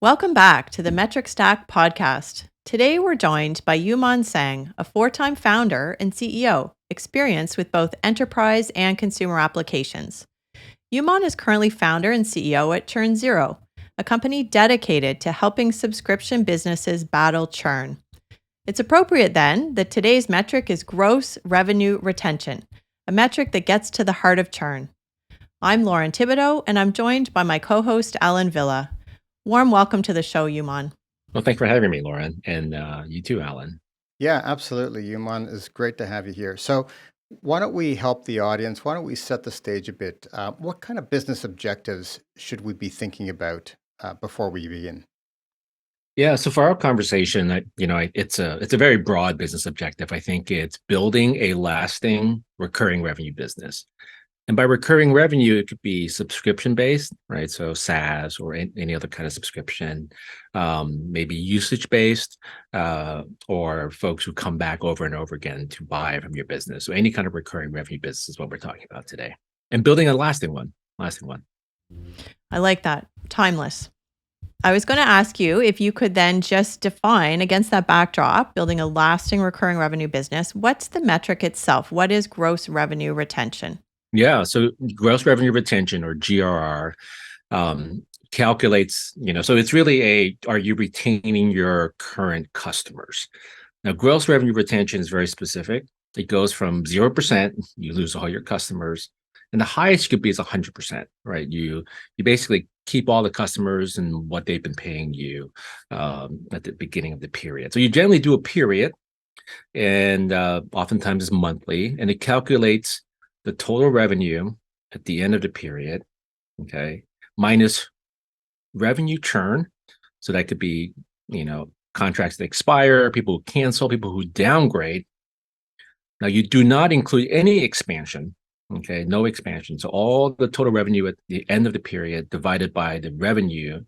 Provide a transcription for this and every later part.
Welcome back to the Metric Stack podcast. Today we're joined by You Mon Tsang, a four-time founder and CEO, experienced with both enterprise and consumer applications. You Mon is currently founder and CEO at ChurnZero, a company dedicated to helping subscription businesses battle churn. It's appropriate then that today's metric is gross revenue retention, a metric that gets to the heart of churn. I'm Lauren Thibodeau, and I'm joined by my co-host Alan Villa. Warm welcome to the show, You Mon. Well, thanks for having me, Lauren, and you too, Alan. Yeah, absolutely. You Mon, it's great to have you here. So, why don't we help the audience? Why don't we set the stage a bit? What kind of business objectives should we be thinking about before we begin? Yeah, so for our conversation, it's a very broad business objective. I think it's building a lasting recurring revenue business. And by recurring revenue, it could be subscription based, right? So SaaS or any other kind of subscription, maybe usage based, or folks who come back over and over again to buy from your business. So any kind of recurring revenue business is what we're talking about today, and building a lasting one. I like that. Timeless. I was going to ask you if you could then just define against that backdrop, building a lasting recurring revenue business, what's the metric itself? What is gross revenue retention? Yeah, so gross revenue retention, or GRR, calculates, so it's really are you retaining your current customers? Now, gross revenue retention is very specific. It goes from 0%, you lose all your customers, and the highest you could be is 100%, right? You basically keep all the customers and what they've been paying you at the beginning of the period. So you generally do a period, and oftentimes it's monthly, and it calculates the total revenue at the end of the period, okay, minus revenue churn. So that could be, contracts that expire, people who cancel, people who downgrade. Now, you do not include any expansion, okay, no expansion. So all the total revenue at the end of the period divided by the revenue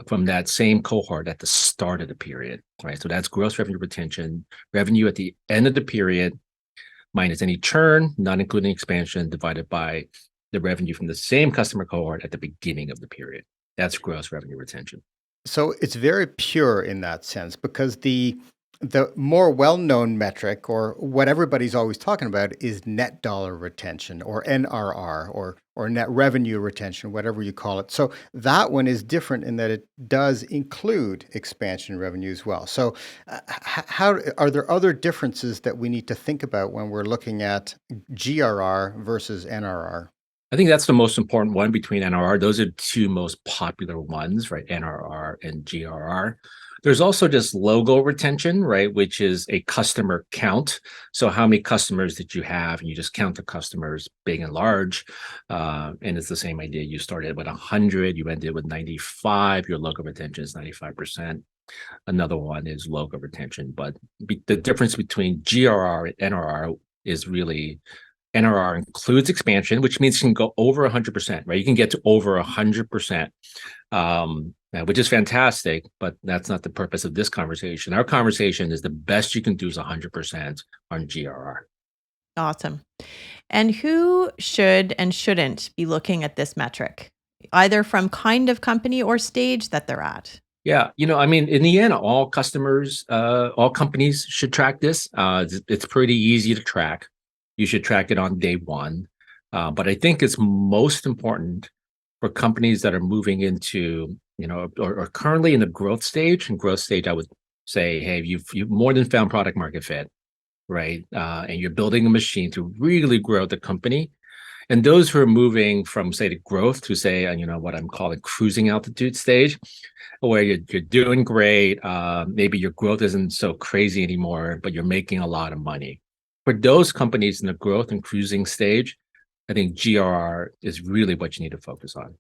from that same cohort at the start of the period, right? So that's gross revenue retention, revenue at the end of the period, minus any churn, not including expansion, divided by the revenue from the same customer cohort at the beginning of the period. That's gross revenue retention. So it's very pure in that sense because the more well-known metric, or what everybody's always talking about, is net dollar retention, or NRR, or net revenue retention, whatever you call it. So that one is different in that it does include expansion revenue as well. So how are there other differences that we need to think about when we're looking at GRR versus NRR? I think that's the most important one between NRR. Those are the two most popular ones, right? NRR and GRR. There's also just logo retention, right? Which is a customer count. So how many customers did you have? And you just count the customers, big and large. And it's the same idea. You started with 100, you ended with 95. Your logo retention is 95%. Another one is logo retention. But the difference between GRR and NRR is really NRR includes expansion, which means you can go over 100%, right? You can get to over 100%, which is fantastic, but that's not the purpose of this conversation. Our conversation is the best you can do is 100% on GRR. Awesome. And who should and shouldn't be looking at this metric, either from kind of company or stage that they're at? Yeah, in the end, all companies should track this. It's pretty easy to track. You should track it on day one. But I think it's most important for companies that are moving into, or currently in the growth stage. In growth stage, I would say, hey, you've more than found product market fit, right? And you're building a machine to really grow the company. And those who are moving from, say, the growth to, say, what I'm calling cruising altitude stage, where you're doing great. Maybe your growth isn't so crazy anymore, but you're making a lot of money. For those companies in the growth and cruising stage, I think GRR is really what you need to focus on.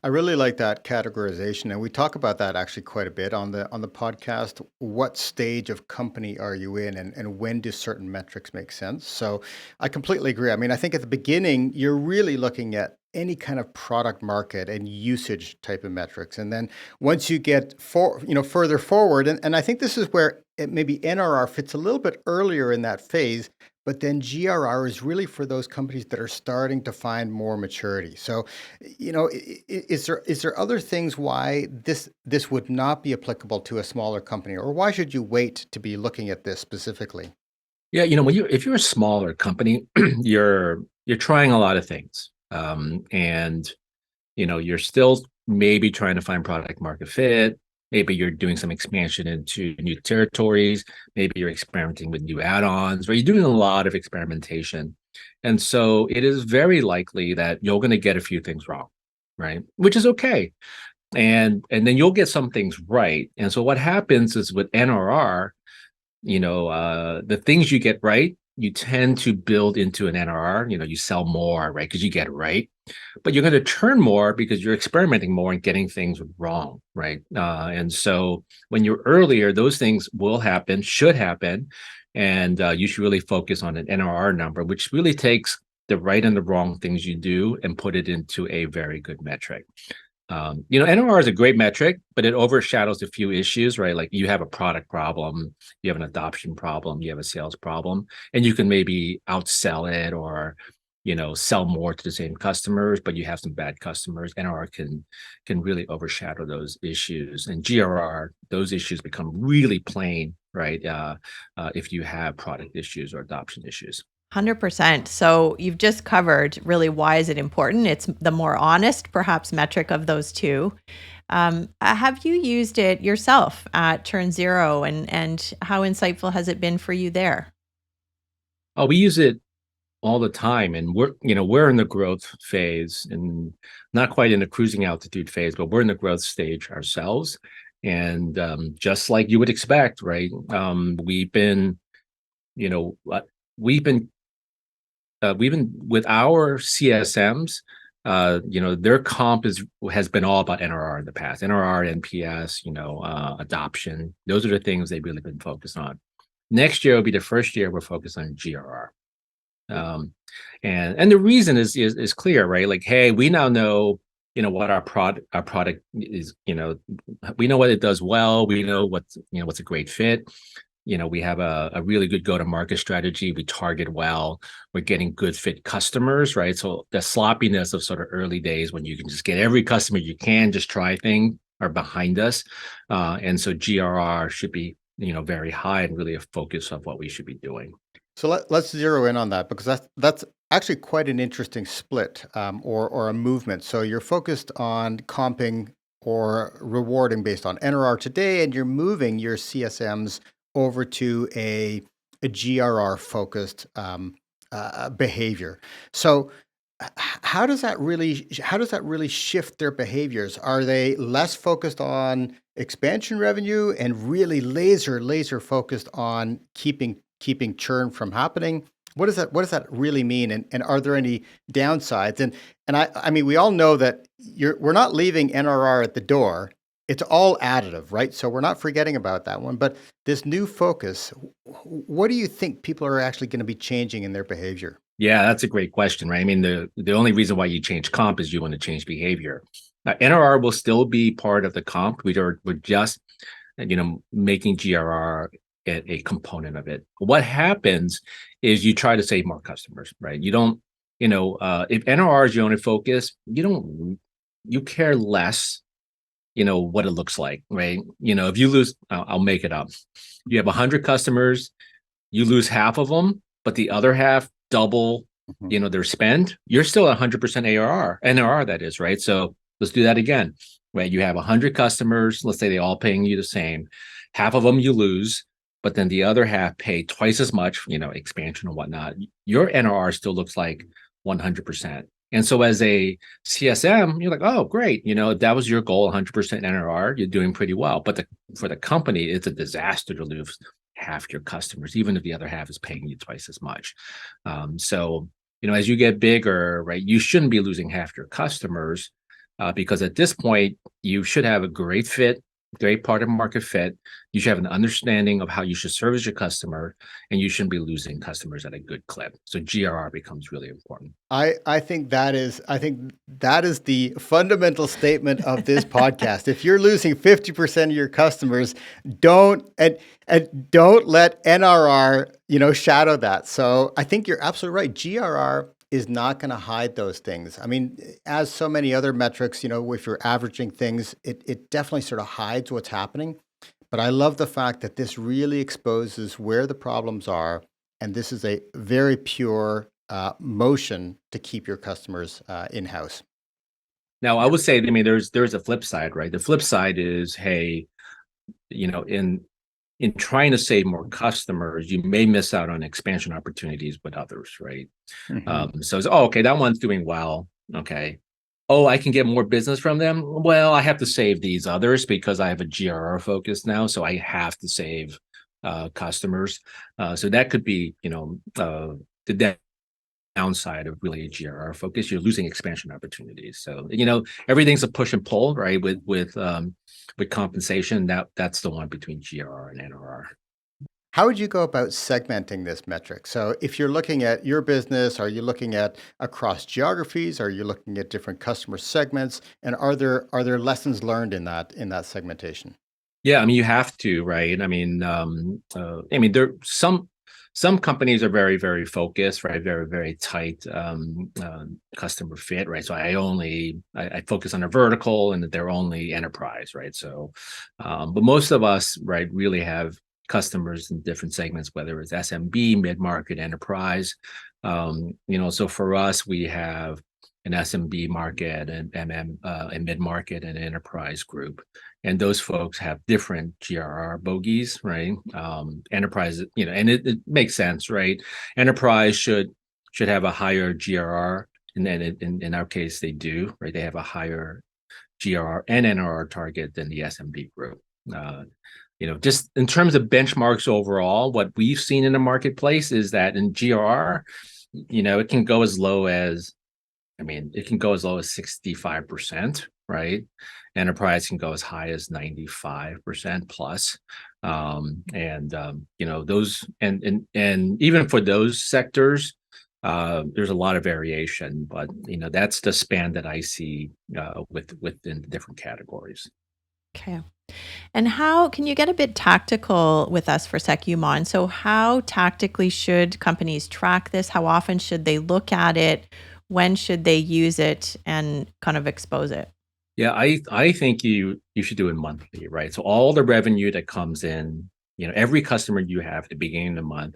I really like that categorization, and we talk about that actually quite a bit on the podcast. What stage of company are you in, and when do certain metrics make sense? So I completely agree. I mean, I think at the beginning you're really looking at any kind of product market and usage type of metrics, and then once you get further forward, and I think this is where maybe NRR fits a little bit earlier in that phase, but then GRR is really for those companies that are starting to find more maturity. So, is there other things why this would not be applicable to a smaller company, or why should you wait to be looking at this specifically? Yeah, if you're a smaller company, you're trying a lot of things, and you're still maybe trying to find product market fit. Maybe you're doing some expansion into new territories. Maybe you're experimenting with new add-ons, or you're doing a lot of experimentation. And so it is very likely that you're going to get a few things wrong, right? Which is okay. And then you'll get some things right. And so what happens is with NRR, the things you get right, you tend to build into an NRR. You sell more, right? Because you get it right. But you're going to churn more because you're experimenting more and getting things wrong, right? And so when you're earlier, those things will happen, should happen. And you should really focus on an NRR number, which really takes the right and the wrong things you do and put it into a very good metric. NRR is a great metric, but it overshadows a few issues, right? Like you have a product problem, you have an adoption problem, you have a sales problem, and you can maybe outsell it or, sell more to the same customers, but you have some bad customers. NRR can really overshadow those issues, and GRR, those issues become really plain, right? If you have product issues or adoption issues. 100%. So you've just covered really why is it important. It's the more honest, perhaps, metric of those two. Have you used it yourself at ChurnZero, and how insightful has it been for you there? Oh, we use it all the time, and we're in the growth phase, and not quite in the cruising altitude phase, but we're in the growth stage ourselves. And just like you would expect, right? We've been, you know, we've been with our CSMs. Their comp has been all about NRR in the past. NRR, NPS, adoption. Those are the things they've really been focused on. Next year will be the first year we're focused on GRR. And the reason is clear, right? Like, hey, we now know, what our product is, we know what it does well. We know what's a great fit. We have a really good go-to-market strategy. We target well. We're getting good fit customers, right? So the sloppiness of sort of early days when you can just get every customer you can, just try things, are behind us. And so GRR should be, very high and really a focus of what we should be doing. So let's zero in on that, because that's actually quite an interesting split, or a movement. So you're focused on comping or rewarding based on NRR today, and you're moving your CSMs over to a GRR focused behavior. So how does that really shift their behaviors? Are they less focused on expansion revenue and really laser focused on keeping churn from happening? What does that really mean? And are there any downsides? And I mean, we all know that we're not leaving NRR at the door. It's all additive, right? So we're not forgetting about that one. But this new focus, what do you think people are actually going to be changing in their behavior? Yeah, that's a great question, right? I mean, the only reason why you change comp is you want to change behavior. NRR will still be part of the comp. We're just, making GRR a component of it. What happens is you try to save more customers, right? You don't, if NRR is your only focus, you care less, what it looks like, right? If you lose, I'll make it up. You have 100 customers, you lose half of them, but the other half double, their spend, you're still 100% NRR, that is, right? So let's do that again, right? You have 100 customers, let's say they all paying you the same. Half of them you lose, but then the other half pay twice as much, expansion and whatnot. Your NRR still looks like 100%. And so as a CSM, you're like, oh, great. If that was your goal, 100% NRR, you're doing pretty well. But for the company, it's a disaster to lose half your customers, even if the other half is paying you twice as much. So, as you get bigger, right, you shouldn't be losing half your customers, because at this point, you should have a great fit great product market fit. You should have an understanding of how you should service your customer, and you shouldn't be losing customers at a good clip. So GRR becomes really important. I think that is the fundamental statement of this podcast. If you're losing 50% of your customers, don't don't let NRR, shadow that. So I think you're absolutely right. GRR is not going to hide those things. I mean, as so many other metrics, if you're averaging things, it definitely sort of hides what's happening. But I love the fact that this really exposes where the problems are. And this is a very pure motion to keep your customers in-house. Now, I would say, I mean, there's a flip side, right? The flip side is, hey, in trying to save more customers, you may miss out on expansion opportunities with others, right? So it's, okay, that one's doing well. Okay. Oh, I can get more business from them. Well, I have to save these others because I have a GRR focus now. So I have to save customers. So that could be, the downside of really a GRR focus. You're losing expansion opportunities. So, everything's a push and pull, right? With compensation, that's the one between GRR and NRR. How would you go about segmenting this metric? So if you're looking at your business, are you looking at across geographies? Are you looking at different customer segments? And are there lessons learned in that segmentation? Yeah, I mean, you have to, right? I mean, there some companies are very, very focused, right? Very, very tight customer fit, right? So I focus on a vertical, and that they're only enterprise, right? So, but most of us, right, really have customers in different segments, whether it's SMB, mid-market, enterprise. So for us, we have an SMB market and a mid-market and enterprise group. And those folks have different GRR bogeys, right? Enterprise, and it makes sense, right? Enterprise should have a higher GRR, and then in our case, they do, right? They have a higher GRR and NRR target than the SMB group. Just in terms of benchmarks overall, what we've seen in the marketplace is that in GRR, it can go as low as 65%, right? Enterprise can go as high as 95% plus. Those and even for those sectors, there's a lot of variation, but that's the span that I see within the different categories. Okay. And how can you get a bit tactical with us for a sec, You Mon? So how tactically should companies track this? How often should they look at it? When should they use it and kind of expose it? Yeah, I think you should do it monthly, right? So all the revenue that comes in, every customer you have at the beginning of the month,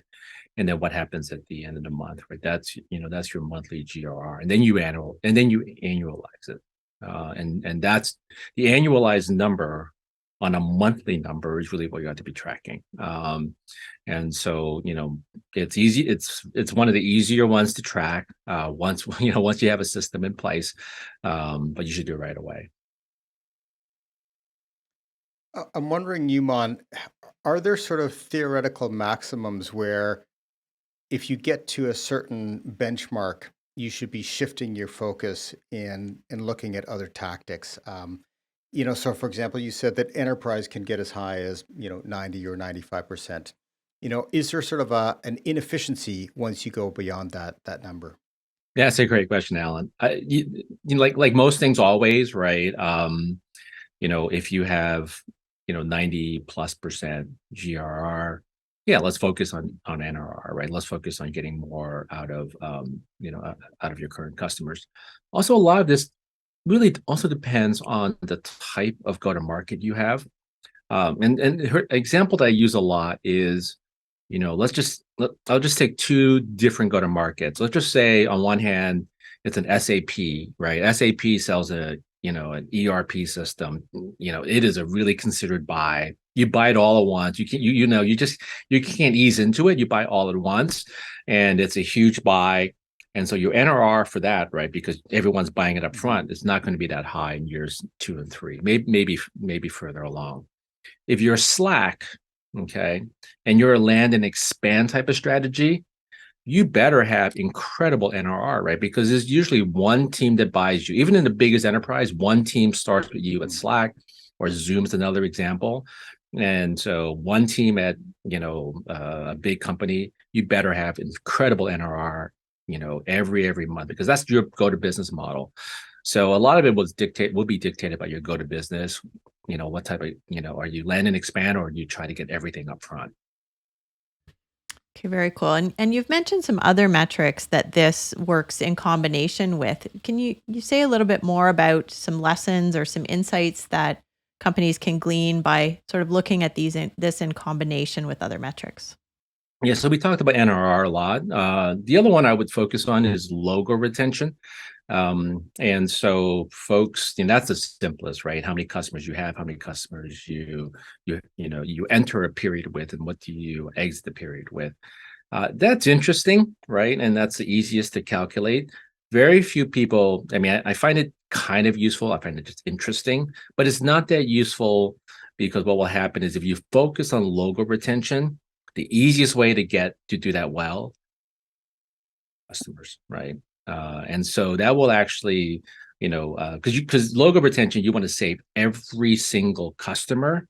and then what happens at the end of the month, right? That's your monthly GRR, and then you annualize it, and that's the annualized number on a monthly number is really what you have to be tracking. And so, it's easy. It's one of the easier ones to track once you have a system in place, but you should do it right away. I'm wondering, You Mon, are there sort of theoretical maximums where if you get to a certain benchmark, you should be shifting your focus in looking at other tactics? So for example, you said that enterprise can get as high as 90 or 95%. Is there sort of an inefficiency once you go beyond that number? Yeah, that's a great question, Alan. Like most things, always, right? If you have 90+% GRR, yeah, let's focus on NRR, right? Let's focus on getting more out of your current customers. Also, a lot of this really also depends on the type of go-to-market you have. And her example that I use a lot is, I'll just take two different go-to-markets. Let's just say on one hand, it's an SAP, right? SAP sells an ERP system. It is a really considered buy. You buy it all at once. You can't ease into it. You buy all at once, and it's a huge buy. And so your NRR for that, right, because everyone's buying it up front, it's not going to be that high in years 2 and 3, maybe further along. If you're Slack, okay, and you're a land and expand type of strategy, you better have incredible NRR, right? Because there's usually one team that buys you. Even in the biggest enterprise, one team starts with you at Slack, or Zoom is another example. And so one team at, a big company, you better have incredible NRR, every month, because that's your go to business model. So a lot of it will be dictated by your go to business. What type of, are you land and expand, or you try to get everything up front? Okay, very cool. And you've mentioned some other metrics that this works in combination with. Can you say a little bit more about some lessons or some insights that companies can glean by sort of looking at this in combination with other metrics? Yeah, so we talked about NRR a lot. The other one I would focus on is logo retention. And so folks, that's the simplest, right? How many customers you have, how many customers you enter a period with, and what do you exit the period with. That's interesting, right? And that's the easiest to calculate. Very few people, I find it kind of useful. I find it just interesting, but it's not that useful, because what will happen is if you focus on logo retention, the easiest way to do that well, customers, right? And so that will actually, because logo retention, you want to save every single customer.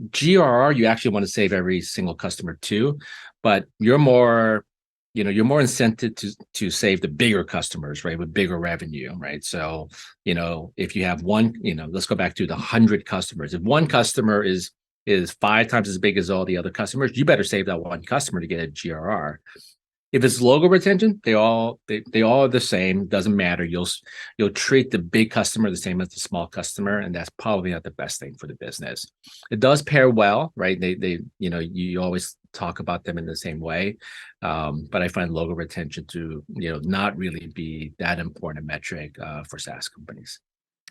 GRR, you actually want to save every single customer too, but you're more incented to save the bigger customers, right, with bigger revenue, right? So, if you have one, let's go back to the 100 customers. If one customer is 5 times as big as all the other customers, you better save that one customer to get a GRR. If it's logo retention, they all are the same. Doesn't matter. You'll treat the big customer the same as the small customer, and that's probably not the best thing for the business. It does pair well, right? You always talk about them in the same way, but I find logo retention to not really be that important a metric for SaaS companies.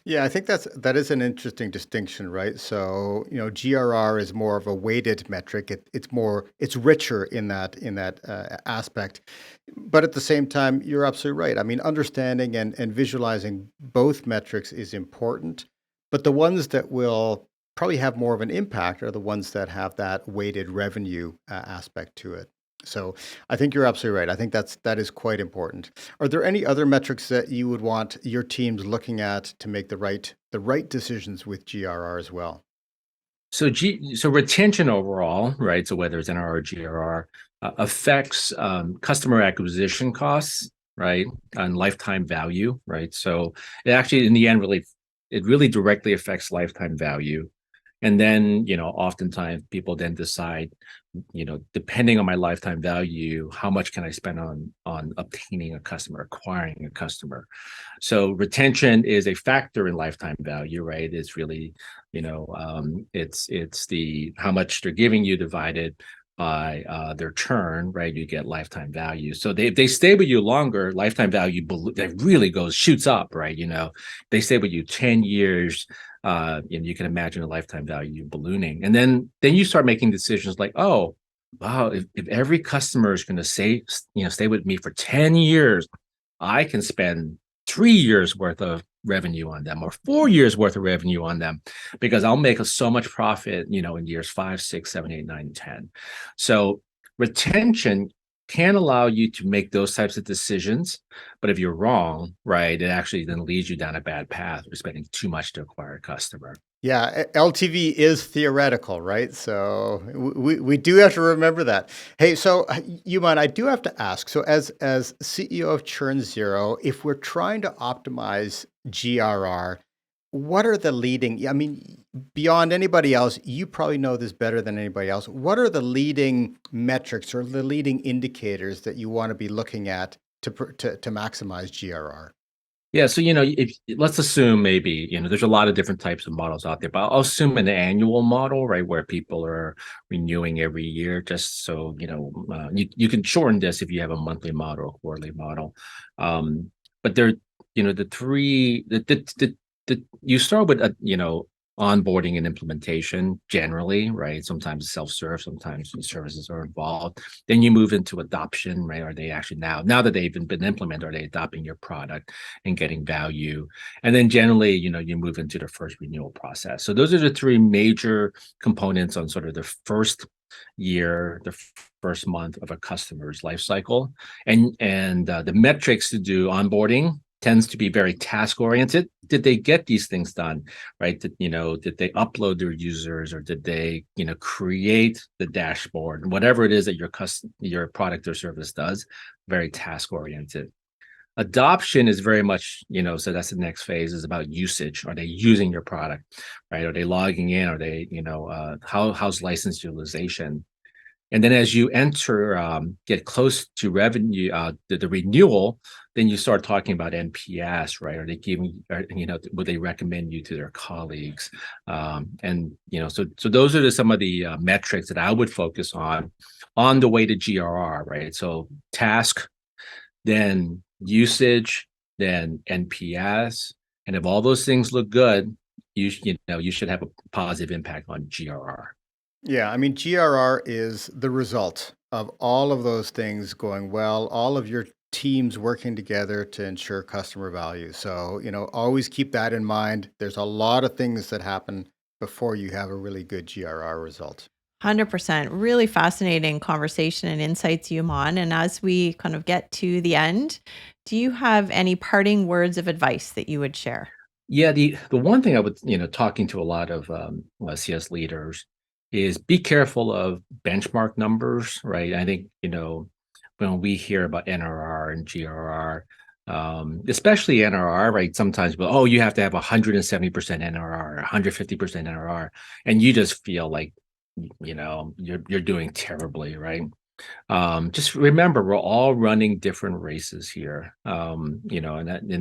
Yeah, I think that is an interesting distinction, right? So, GRR is more of a weighted metric. It's richer in that aspect. But at the same time, you're absolutely right. I mean, understanding and visualizing both metrics is important, but the ones that will probably have more of an impact are the ones that have that weighted revenue aspect to it. So I think you're absolutely right. I think that is quite important. Are there any other metrics that you would want your teams looking at to make the right decisions with GRR as well? So retention overall, right? So whether it's NRR or GRR, affects customer acquisition costs, right, and lifetime value, right? So it actually, in the end, it really directly affects lifetime value. And then, oftentimes people then decide, depending on my lifetime value, how much can I spend on obtaining a customer, acquiring a customer. So retention is a factor in lifetime value, right? It's really, it's the how much they're giving you divided by their churn, right? You get lifetime value. So if they stay with you longer, lifetime value that really shoots up, right? They stay with you 10 years. And you can imagine a lifetime value ballooning. And then you start making decisions like, oh, wow, if every customer is going to stay with me for 10 years, I can spend 3 years worth of revenue on them, or 4 years worth of revenue on them, because I'll make so much profit, in years 5, 6, 7, 8, 9, 10. So retention can allow you to make those types of decisions. But if you're wrong, right, it actually then leads you down a bad path. You're spending too much to acquire a customer. Yeah, LTV is theoretical, right? So we do have to remember that. Hey, so Yuman, I do have to ask. So as CEO of ChurnZero, if we're trying to optimize GRR, what are the leading? I mean, beyond anybody else, you probably know this better than anybody else. What are the leading metrics or the leading indicators that you want to be looking at to maximize GRR? Yeah, so if let's assume maybe there's a lot of different types of models out there, but I'll assume an annual model, right, where people are renewing every year. Just so you can shorten this if you have a monthly model or quarterly model. But there, the three you start with onboarding and implementation generally, right? Sometimes self-serve, sometimes services are involved. Then you move into adoption, right? Are they actually now that they've been implemented, are they adopting your product and getting value? And then generally, you move into the first renewal process. So those are the three major components on sort of the first year, the first month of a customer's life cycle. And the metrics to do onboarding, tends to be very task oriented. Did they get these things done, right? Did they upload their users, or did they, create the dashboard, whatever it is that your product or service does? Very task oriented. Adoption is very much, so that's the next phase, is about usage. Are they using your product, right? Are they logging in? Are they, how's license utilization? And then as you get close to revenue, the renewal, then you start talking about NPS, right? Are they would they recommend you to their colleagues? So those are some of the metrics that I would focus on the way to GRR, right? So task, then usage, then NPS. And if all those things look good, you should have a positive impact on GRR. Yeah, I mean, GRR is the result of all of those things going well, all of your teams working together to ensure customer value. So, always keep that in mind. There's a lot of things that happen before you have a really good GRR result. 100%. Really fascinating conversation and insights, You Mon. And as we kind of get to the end, do you have any parting words of advice that you would share? Yeah, the one thing I would, talking to a lot of CS leaders, is be careful of benchmark numbers, right? I think, when we hear about NRR and GRR, especially NRR, right? Sometimes, oh, you have to have 170% NRR, 150% NRR, and you just feel like, you're doing terribly, right? Just remember, we're all running different races here. And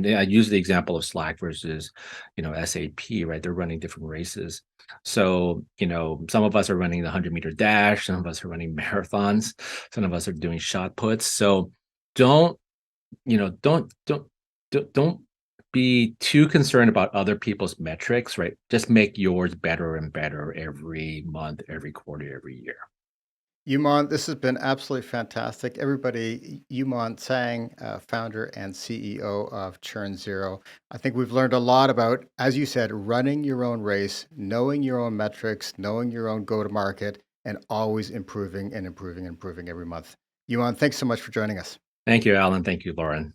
I use the example of Slack versus, SAP, right? They're running different races. So, some of us are running the 100-meter dash, some of us are running marathons, some of us are doing shot puts. So don't, don't be too concerned about other people's metrics, right? Just make yours better and better every month, every quarter, every year. You Mon, this has been absolutely fantastic. Everybody, You Mon Tsang, founder and CEO of ChurnZero. I think we've learned a lot about, as you said, running your own race, knowing your own metrics, knowing your own go-to-market, and always improving and improving and improving every month. You Mon, thanks so much for joining us. Thank you, Alan. Thank you, Lauren.